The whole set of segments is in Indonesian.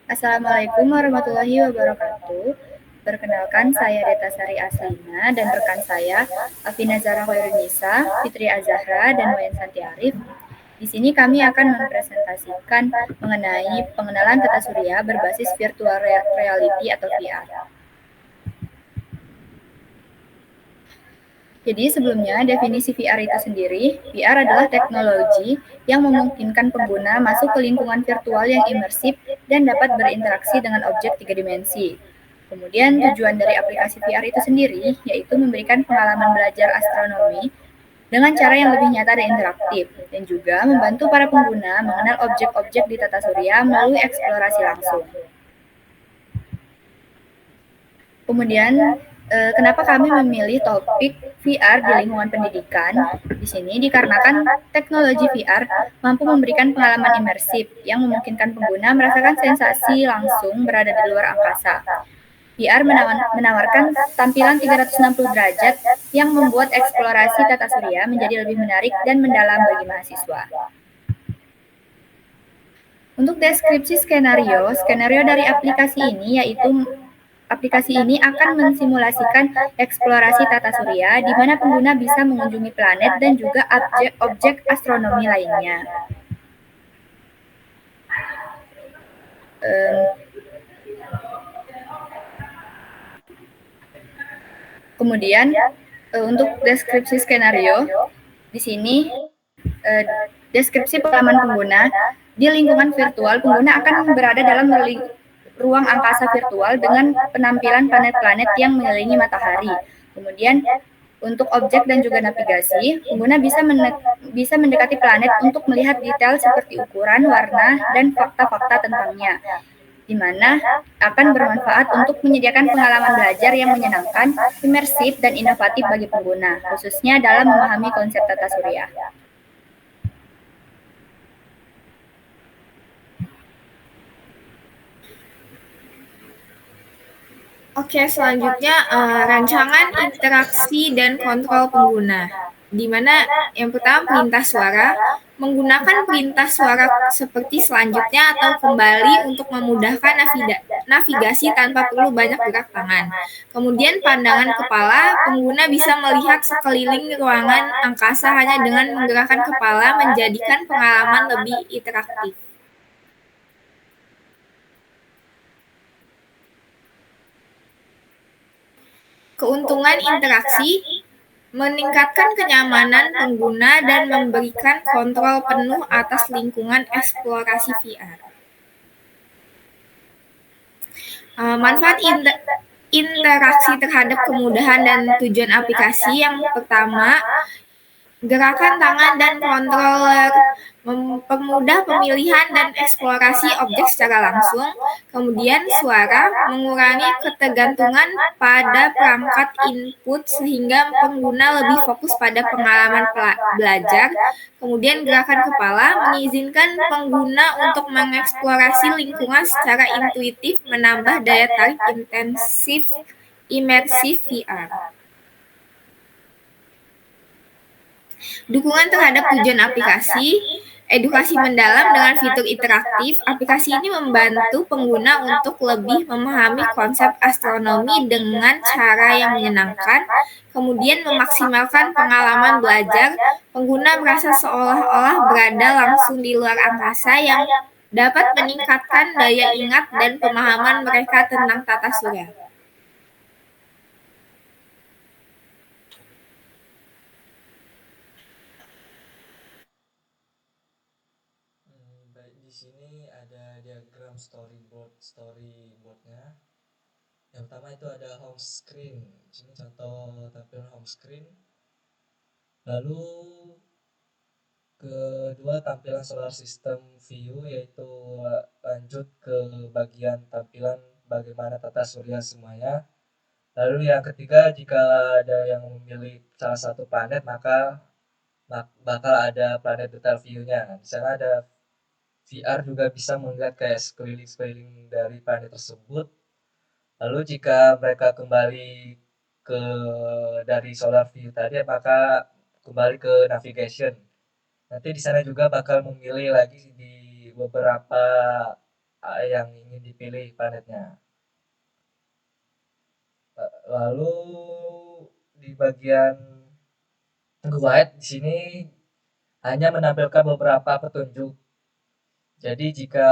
Assalamualaikum warahmatullahi wabarakatuh. Perkenalkan, saya Deta Sari Aslina dan rekan saya, Afina Zara Hoirunisa, Fitri Azahra, dan Wayan Santi Arif. Di sini kami akan mempresentasikan mengenai pengenalan tata surya berbasis virtual reality atau VR. Jadi sebelumnya definisi VR itu sendiri, VR adalah teknologi yang memungkinkan pengguna masuk ke lingkungan virtual yang imersif dan dapat berinteraksi dengan objek tiga dimensi. Kemudian tujuan dari aplikasi VR itu sendiri yaitu memberikan pengalaman belajar astronomi dengan cara yang lebih nyata dan interaktif, dan juga membantu para pengguna mengenal objek-objek di tata surya melalui eksplorasi langsung. Kemudian, kenapa kami memilih topik VR di lingkungan pendidikan? Di sini dikarenakan teknologi VR mampu memberikan pengalaman imersif yang memungkinkan pengguna merasakan sensasi langsung berada di luar angkasa. VR menawarkan tampilan 360 derajat yang membuat eksplorasi tata surya menjadi lebih menarik dan mendalam bagi mahasiswa. Untuk deskripsi skenario dari aplikasi ini yaitu aplikasi ini akan mensimulasikan eksplorasi tata surya di mana pengguna bisa mengunjungi planet dan juga objek astronomi lainnya. Kemudian untuk deskripsi skenario di sini deskripsi pengalaman pengguna di lingkungan virtual, pengguna akan berada dalam ruang angkasa virtual dengan penampilan planet-planet yang mengelilingi matahari. Kemudian untuk objek dan juga navigasi, pengguna bisa mendekati planet untuk melihat detail seperti ukuran, warna, dan fakta-fakta tentangnya, di mana akan bermanfaat untuk menyediakan pengalaman belajar yang menyenangkan, imersif, dan inovatif bagi pengguna, khususnya dalam memahami konsep tata surya. Oke, selanjutnya rancangan interaksi dan kontrol pengguna. Di mana yang pertama perintah suara, menggunakan perintah suara seperti selanjutnya atau kembali untuk memudahkan navigasi tanpa perlu banyak gerak tangan. Kemudian pandangan kepala, pengguna bisa melihat sekeliling ruangan angkasa hanya dengan menggerakkan kepala, menjadikan pengalaman lebih interaktif. Keuntungan interaksi meningkatkan kenyamanan pengguna dan memberikan kontrol penuh atas lingkungan eksplorasi VR. Manfaat interaksi terhadap kemudahan dan tujuan aplikasi yang pertama, gerakan tangan dan controller mempermudah pemilihan dan eksplorasi objek secara langsung. Kemudian suara mengurangi ketergantungan pada perangkat input sehingga pengguna lebih fokus pada pengalaman belajar. Kemudian gerakan kepala mengizinkan pengguna untuk mengeksplorasi lingkungan secara intuitif, menambah daya tarik imersif VR. Dukungan terhadap tujuan aplikasi, edukasi mendalam dengan fitur interaktif, aplikasi ini membantu pengguna untuk lebih memahami konsep astronomi dengan cara yang menyenangkan, kemudian memaksimalkan pengalaman belajar, pengguna merasa seolah-olah berada langsung di luar angkasa yang dapat meningkatkan daya ingat dan pemahaman mereka tentang tata surya. Baik, di sini ada diagram storyboardnya. Yang pertama itu ada home screen. Di sini contoh tampilan home screen. Lalu kedua tampilan solar system view, yaitu lanjut ke bagian tampilan bagaimana tata surya semuanya. Lalu yang ketiga, jika ada yang memilih salah satu planet maka bakal ada planet detail view-nya. Di sana ada VR juga bisa melihat kayak sekeliling-sekeliling dari planet tersebut. Lalu jika mereka kembali ke dari solar view tadi, maka kembali ke navigation. Nanti di sana juga bakal memilih lagi di beberapa yang ingin dipilih planetnya. Lalu di bagian guide di sini hanya menampilkan beberapa petunjuk. Jadi jika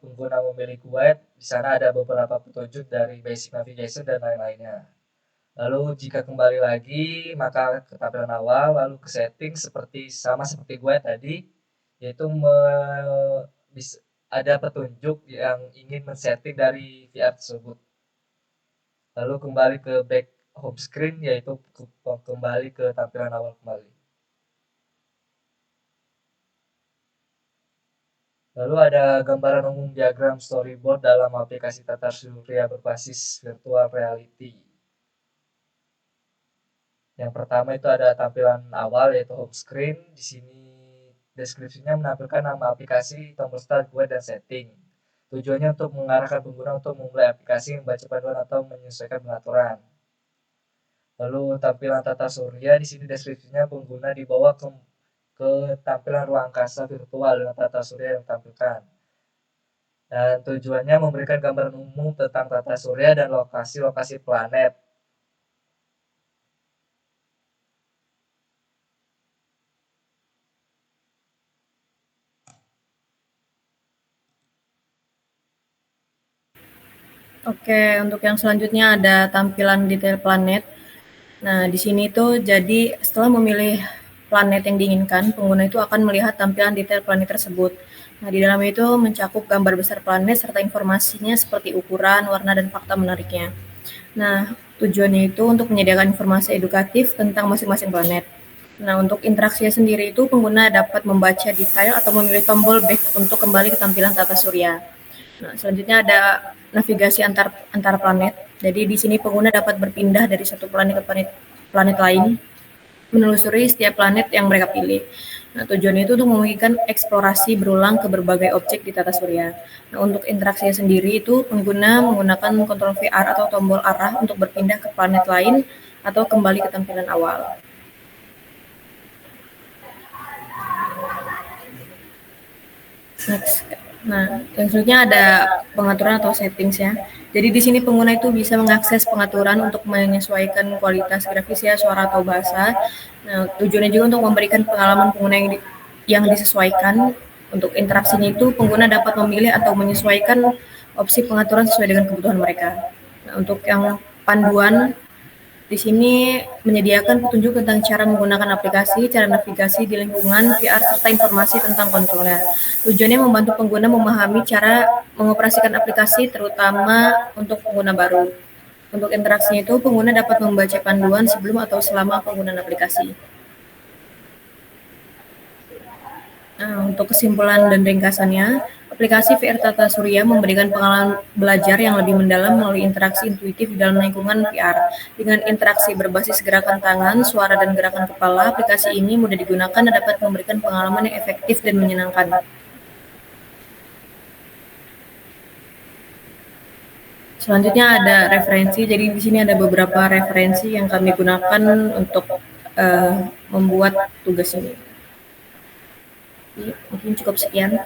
pengguna memilih guide, di sana ada beberapa petunjuk dari basic navigation dan lain-lainnya. Lalu jika kembali lagi, maka ke tampilan awal, lalu ke setting sama seperti guide tadi, yaitu ada petunjuk yang ingin men-setting dari VR tersebut. Lalu kembali ke back home screen, yaitu kembali ke tampilan awal kembali. Lalu ada gambaran umum diagram storyboard dalam aplikasi tata surya berbasis virtual reality. Yang pertama itu ada tampilan awal yaitu home screen. Di sini deskripsinya menampilkan nama aplikasi, tombol start, guide, dan setting. Tujuannya untuk mengarahkan pengguna untuk memulai aplikasi, membaca panduan atau menyesuaikan pengaturan. Lalu tampilan tata surya, di sini deskripsinya pengguna dibawa ke tampilan ruang angkasa virtual dengan tata surya yang ditampilkan. Dan tujuannya memberikan gambaran umum tentang tata surya dan lokasi-lokasi planet. Oke, untuk yang selanjutnya ada tampilan detail planet. Nah, di sini tuh jadi setelah memilih planet yang diinginkan, pengguna itu akan melihat tampilan detail planet tersebut. Nah, di dalam itu mencakup gambar besar planet serta informasinya seperti ukuran, warna, dan fakta menariknya. Nah, tujuannya itu untuk menyediakan informasi edukatif tentang masing-masing planet. Nah, untuk interaksinya sendiri itu pengguna dapat membaca detail atau memilih tombol back untuk kembali ke tampilan tata surya. Nah, selanjutnya ada navigasi antar planet. Jadi di sini pengguna dapat berpindah dari satu planet ke planet lain, menelusuri setiap planet yang mereka pilih. Nah, tujuannya itu untuk memungkinkan eksplorasi berulang ke berbagai objek di tata surya. Nah, untuk interaksinya sendiri itu pengguna menggunakan kontrol VR atau tombol arah untuk berpindah ke planet lain atau kembali ke tampilan awal. Next. Nah, yang selanjutnya ada pengaturan atau settings ya. Jadi di sini pengguna itu bisa mengakses pengaturan untuk menyesuaikan kualitas grafis ya, suara atau bahasa. Nah, tujuannya juga untuk memberikan pengalaman pengguna yang disesuaikan. Untuk interaksinya itu pengguna dapat memilih atau menyesuaikan opsi pengaturan sesuai dengan kebutuhan mereka. Nah, untuk yang panduan di sini menyediakan petunjuk tentang cara menggunakan aplikasi, cara navigasi di lingkungan VR, serta informasi tentang kontrolnya. Tujuannya membantu pengguna memahami cara mengoperasikan aplikasi, terutama untuk pengguna baru. Untuk interaksinya itu, pengguna dapat membaca panduan sebelum atau selama penggunaan aplikasi. Nah, untuk kesimpulan dan ringkasannya, aplikasi VR Tata Surya memberikan pengalaman belajar yang lebih mendalam melalui interaksi intuitif di dalam lingkungan VR. Dengan interaksi berbasis gerakan tangan, suara, dan gerakan kepala, aplikasi ini mudah digunakan dan dapat memberikan pengalaman yang efektif dan menyenangkan. Selanjutnya ada referensi. Jadi di sini ada beberapa referensi yang kami gunakan untuk membuat tugas ini. Mungkin cukup sekian.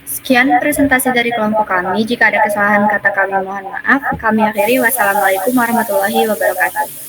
Sekian presentasi dari kelompok kami. Jika ada kesalahan kata kami mohon maaf. Kami akhiri. Wassalamualaikum warahmatullahi wabarakatuh.